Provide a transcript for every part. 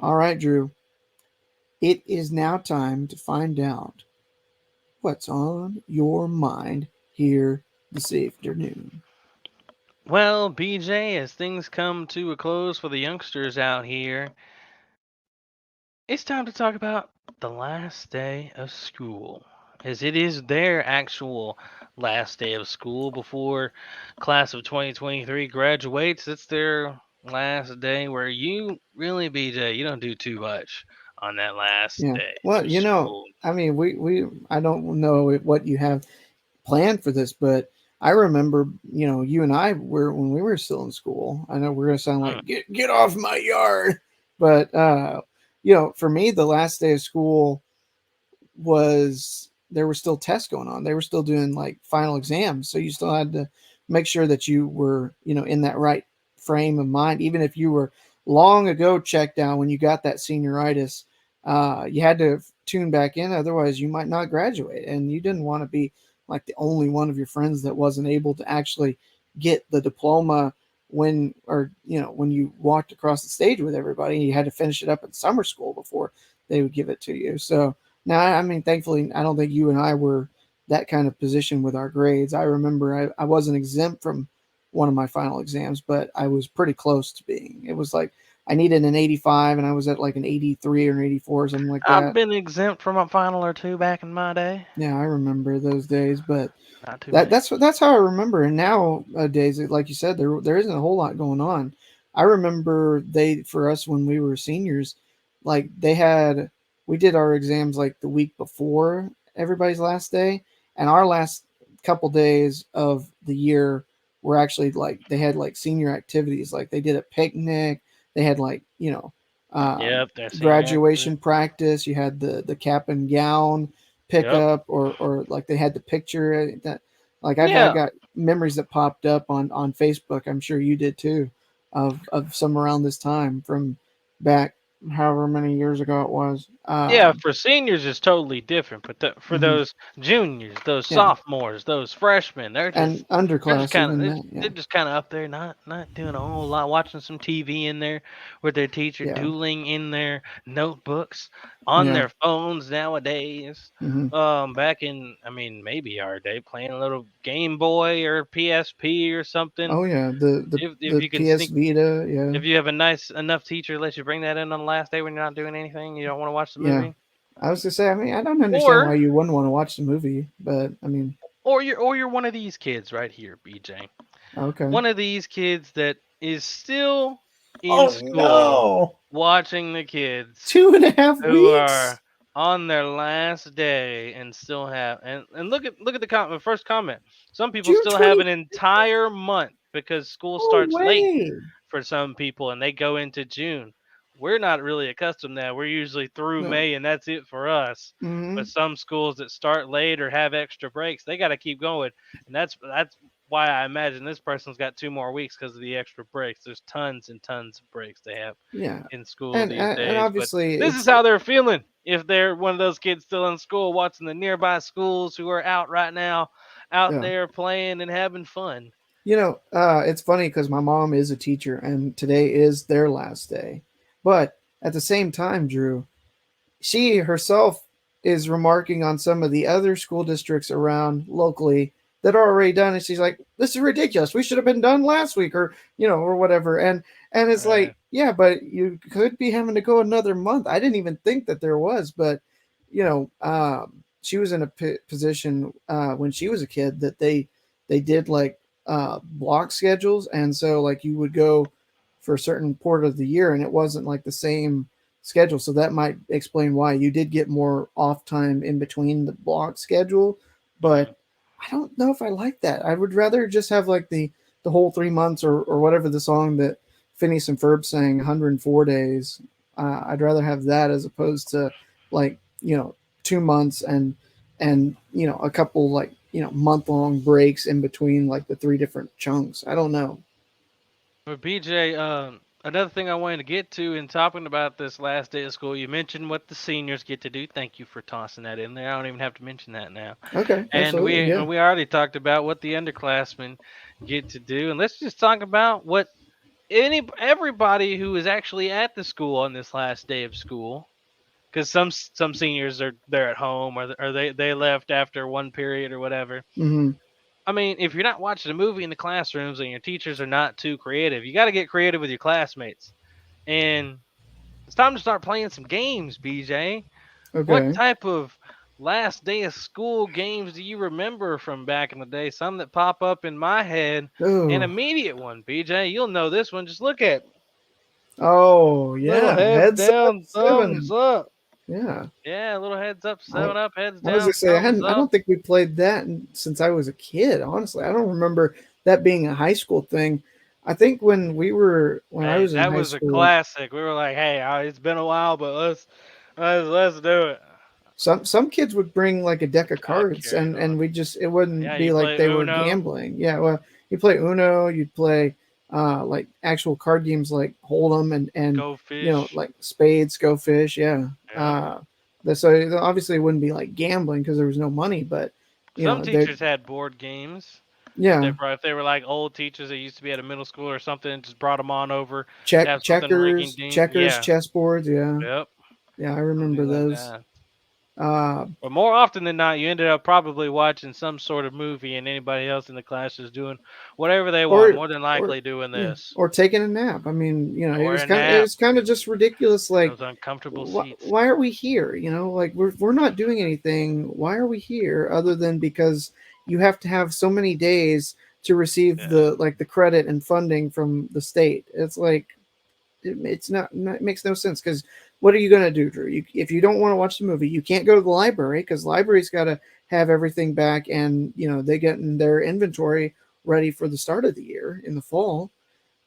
All right, Drew. It is now time to find out what's on your mind here this afternoon. Well, BJ, as things come to a close for the youngsters out here, it's time to talk about the last day of school. As it is their actual last day of school before class of 2023 graduates. It's their last day where you really, BJ, you don't do too much on that last Yeah. day Well, of school. I mean, I don't know what you have planned for this, but I remember, you and I were when we were still in school. I know we're gonna sound Mm. like get off my yard, but for me, the last day of school was there were still tests going on. They were still doing like final exams, so you still had to make sure that you were, in that right frame of mind, even if you were long ago checked out when you got that senioritis. You had to tune back in, otherwise you might not graduate, and you didn't want to be like the only one of your friends that wasn't able to actually get the diploma when you walked across the stage with everybody. You had to finish it up in summer school before they would give it to you. So now, I mean, thankfully, I don't think you and I were that kind of position with our grades. I remember I wasn't exempt from one of my final exams, but I was pretty close to being. It was like I needed an 85, and I was at like an 83 or an 84 or something like I've that. been exempt from a final or two back in my day. Yeah, I remember those days, but Not too that many. that's how I remember. And nowadays, like you said, there isn't a whole lot going on. I remember they for us when we were seniors, like we did our exams like the week before everybody's last day, and our last couple days of the year were actually like they had like senior activities, like they did a picnic, they had like um, Yep, their senior activity. graduation practice. You had the cap and gown Yep. pickup, or like they had the picture that like I Yeah. got memories that popped up on Facebook. I'm sure you did too, of some around this time from back however many years ago it was. Yeah, for seniors it's totally different, but for Mhm. those juniors, those Yeah, sophomores, those freshmen, and they're just underclass kind of even that. Yeah, they're just kind of up there, not doing a whole lot, watching some TV in there with their teacher, yeah, doodling in their notebooks, on yeah. their phones nowadays. Hmm. Back in, I mean, maybe our day, playing a little Game Boy or PSP or something. Oh yeah, If the you can PS sneak, Vita. Yeah, if you have a nice enough teacher that lets you bring that in on the last day when you're not doing anything, you don't want to watch the yeah. movie. I was gonna say. I mean, I don't understand why Or you wouldn't want to watch the movie, but I mean, or you're one of these kids right here, BJ. okay. One of these kids that is still in Oh school no! watching the kids 2.5 weeks. who are on their last day and still have and look at the first comment. Some people June still have 20. an entire month because school No starts late way. for some people and they go into June. We're not really accustomed to that. We're usually through No. May and that's it for us. Mm-hmm. But some schools that start late or have extra breaks, they got to keep going. And that's why I imagine this person's got 2 more weeks because of the extra breaks. There's tons and tons of breaks they have Yeah, in school and these and days. But obviously this is it's how they're feeling if they're one of those kids still in school watching the nearby schools who are out right now, out yeah. there playing and having fun. It's funny because my mom is a teacher, and today is their last day. But at the same time, Drew, she herself is remarking on some of the other school districts around locally that are already done, and she's like, "This is ridiculous. We should have been done last week, or whatever." And it's Right. like, yeah, but you could be having to go another month. I didn't even think that there was, but she was in a position when she was a kid that they did like block schedules, and so like you would go for a certain part of the year, and it wasn't like the same schedule. So that might explain why you did get more off time in between the block schedule. But Mhm. I don't know if I like that. I would rather just have like the whole 3 months, or whatever the song that Phineas and Ferb sang, 104 days. I'd rather have that as opposed to like 2 months and a couple like month long breaks in between like the three different chunks. I don't know. But BJ, another thing I wanted to get to in talking about this last day of school, you mentioned what the seniors get to do. Thank you for tossing that in there. I don't even have to mention that now. Okay, And absolutely, we yeah. and we already talked about what the underclassmen get to do, and let's just talk about what everybody who was actually at the school on this last day of school, because some seniors are they're at home or they left after one period or whatever. Hmm. I mean, if you're not watching a movie in the classrooms and your teachers are not too creative, you got to get creative with your classmates. And it's time to start playing some games, BJ. What Okay. type of last day of school games do you remember from back in the day? Some that pop up in my head. An Oh. immediate one, BJ. You'll know this one. Just look at Oh little yeah. heads Heads up, down, thumbs seven. up. Yeah. Yeah, little heads up, I, 7 up, heads I was gonna down, say thumbs I up. don't think we played that since I was a kid. Honestly, I don't remember that being a high school thing. I think when I Hey, was in that high was a school, classic. We were like, hey, it's been a while, but let's do it. some kids would bring like a deck of I cards, carried on. and we just it Yeah, wouldn't be you like play they were Uno, gambling. Yeah, well, you play Uno, you'd play like actual card games like Hold'em and Go you know Fish. like Spades, Go Fish. Yeah. Yeah. So obviously it wouldn't be like gambling because there was no money, but you Some know they teachers had board games. yeah. If they were like old teachers that used to be at a middle school or something, and just brought them on over to have something rinking dink. Checkers, Yeah. chessboards. Yeah, Yep. yeah, I Something remember like those. that. Uh, But more often than not, you ended up probably watching some sort of movie, and anybody else in the class is doing whatever they want. or More than or likely doing yeah, this or taking a nap. I mean, you know, or a it nap. was kind of just ridiculous. Like, Those uncomfortable seats. why are we here? You know, like we're not doing anything. Why are we here other than because you have to have so many days to receive Yeah. the like the credit and funding from the state? It's like it's not it makes no sense because what are you going to do, Drew? If you don't want to watch the movie, you can't go to the library because the library's got to have everything back, and you know they get in their inventory ready for the start of the year in the fall.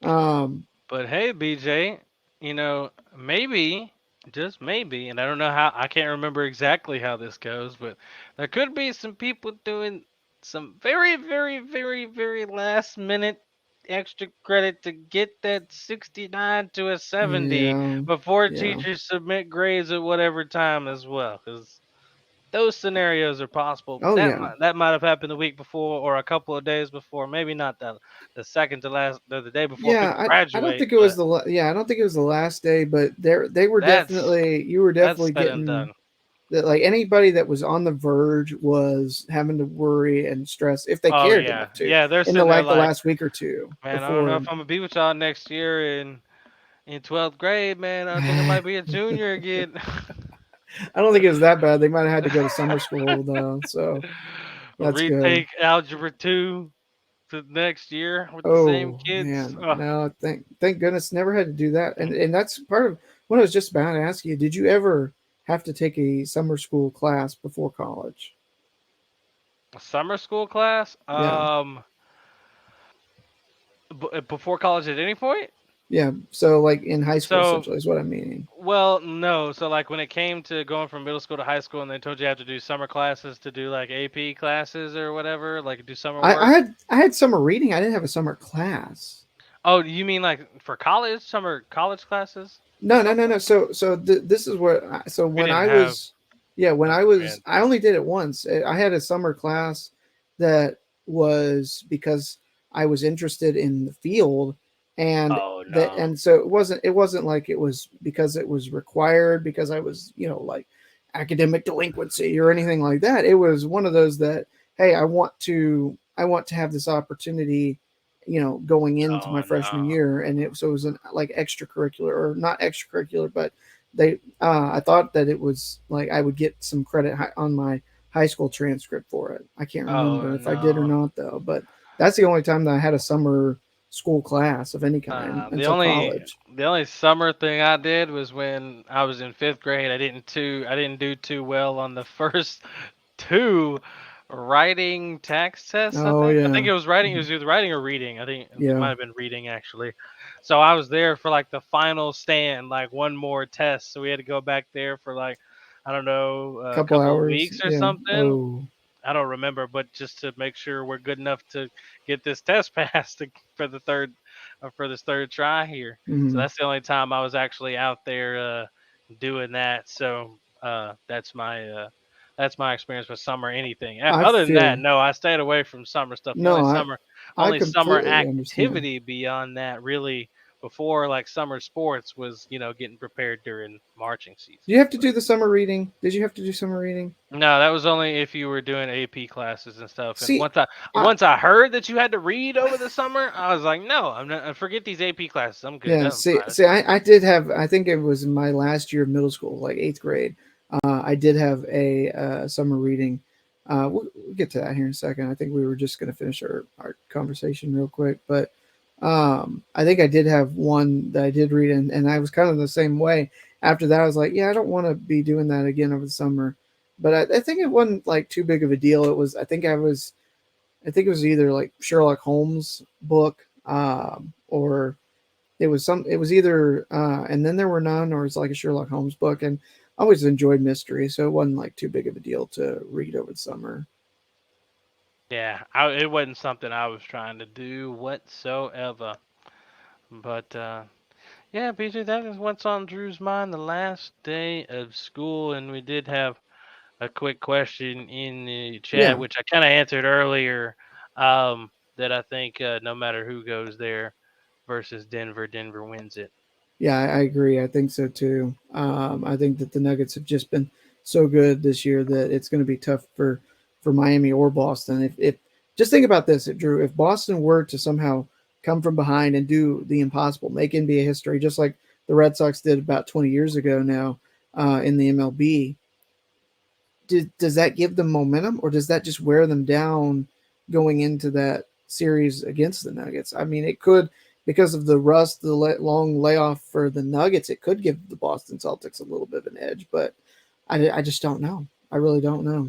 Um, But hey, BJ, maybe, just maybe, and I don't know how, I can't remember exactly how this goes, but there could be some people doing some very, very, very, very last minute extra credit to get that 69 to a 70 yeah, before yeah, teachers submit grades at whatever time as well. Because those scenarios are possible. oh yeah, That might have happened the week before or a couple of days before. Maybe not the second to last or the day before yeah. people I don't graduate, think it was but yeah, I don't think it was the last day, but they were that's definitely you were that's definitely said and getting done. that like anybody that was on the verge was having to worry and stress if they Oh cared yeah, enough to yeah. They're in the sitting there like the like, last week or two man, I don't know before. if I'm gonna be with y'all next year in 12th grade, man. I think I I might be a junior again. don't think it was that bad. They might have had to go to summer school though, so that's good. Retake algebra 2 to next year with the same Oh kids. man, Oh, no, thank goodness, never had to do that. And that's part of what I was just about to ask you. Did you ever have to take a summer school class before college? summer school class. Yeah, Before college at any point. yeah. So like in high school, So, essentially, is what I'm meaning. well, no. So, like, when it came to going from middle school to high school, and they told you have to do summer classes to do like AP classes or whatever, like do summer I work. had I had summer reading. I didn't have a summer class. Oh, you mean like for college, summer college classes or No, no, no, something? no. So this is what. So We when didn't I have was, yeah, when summer I was, I transies. only did it once. I had a summer class that was because I was interested in the field, and Oh that, no. and so it wasn't like it was because it was required because I was, you know, like academic delinquency or anything like that. It was one of those that, hey, I want to have this opportunity, you know, going into my Oh freshman no. year, and it was an like extracurricular or not extracurricular, but they I thought that it was like I would get some credit on my high school transcript for it. I can't remember Oh if I did or no. not though, but that's the only time that I had a summer school class of any kind The until only college. the only summer thing I did was when I was in 5th grade. I didn't do too well on the first two writing text tests. Oh I think yeah. it was writing. It Mhm. was either writing or reading. I think it Yeah. might have been reading actually. So I was there for like the final stand, like one more test. So we had to go back there for like, I don't know, a Couple couple of hours. weeks or Yeah. something. Oh. I don't remember, but just to make sure we're good enough to get this test passed for the third for this third try here. So Hmm. that's the only time I was actually out there doing that. So that's my experience with summer anything. I Other than that, feel no, I stayed away from summer stuff. no. I Only summer completely understand. activity beyond that really before like summer sports was, getting prepared during marching season. Do you have to But do the summer reading? Did you have to do summer reading? no, that was only if you were doing AP classes and stuff. And See, I, once I heard that you had to read over the summer, I was like, no, I'm not. Forget these AP classes. I'm good. yeah, I'm see, fine. It's see, fine. I did have. I think it was in my last year of middle school, like eighth grade. I did have a summer reading. We'll get to that here in a second. I think we were just going to finish our conversation real quick, but I think I did have one that I did read, and I was kind of the same way. After that, I was like, yeah, I don't want to be doing that again over the summer. But I think it wasn't like too big of a deal. It was. I think it was either like Sherlock Holmes book, or it was some. It was either, and then there were none, or it's like a Sherlock Holmes book, and I always enjoyed mystery, so it wasn't like too big of a deal to read over the summer. Yeah, it wasn't something I was trying to do whatsoever. But yeah, BJ, that is what's on Drew's mind the last day of school, and we did have a quick question in the chat, Yeah, which I kind of answered earlier. That I think no matter who goes there versus Denver, Denver wins it. yeah, I agree. I think so too. I think that the Nuggets have just been so good this year that it's going to be tough for Miami or Boston. If just think about this, Drew, if Boston were to somehow come from behind and do the impossible, make NBA history, just like the Red Sox did about 20 years ago now in the MLB, does that give them momentum, or does that just wear them down going into that series against the Nuggets? I mean, it could, because of the rust, the long layoff for the Nuggets, it could give the Boston Celtics a little bit of an edge, but I just don't know. I really don't know.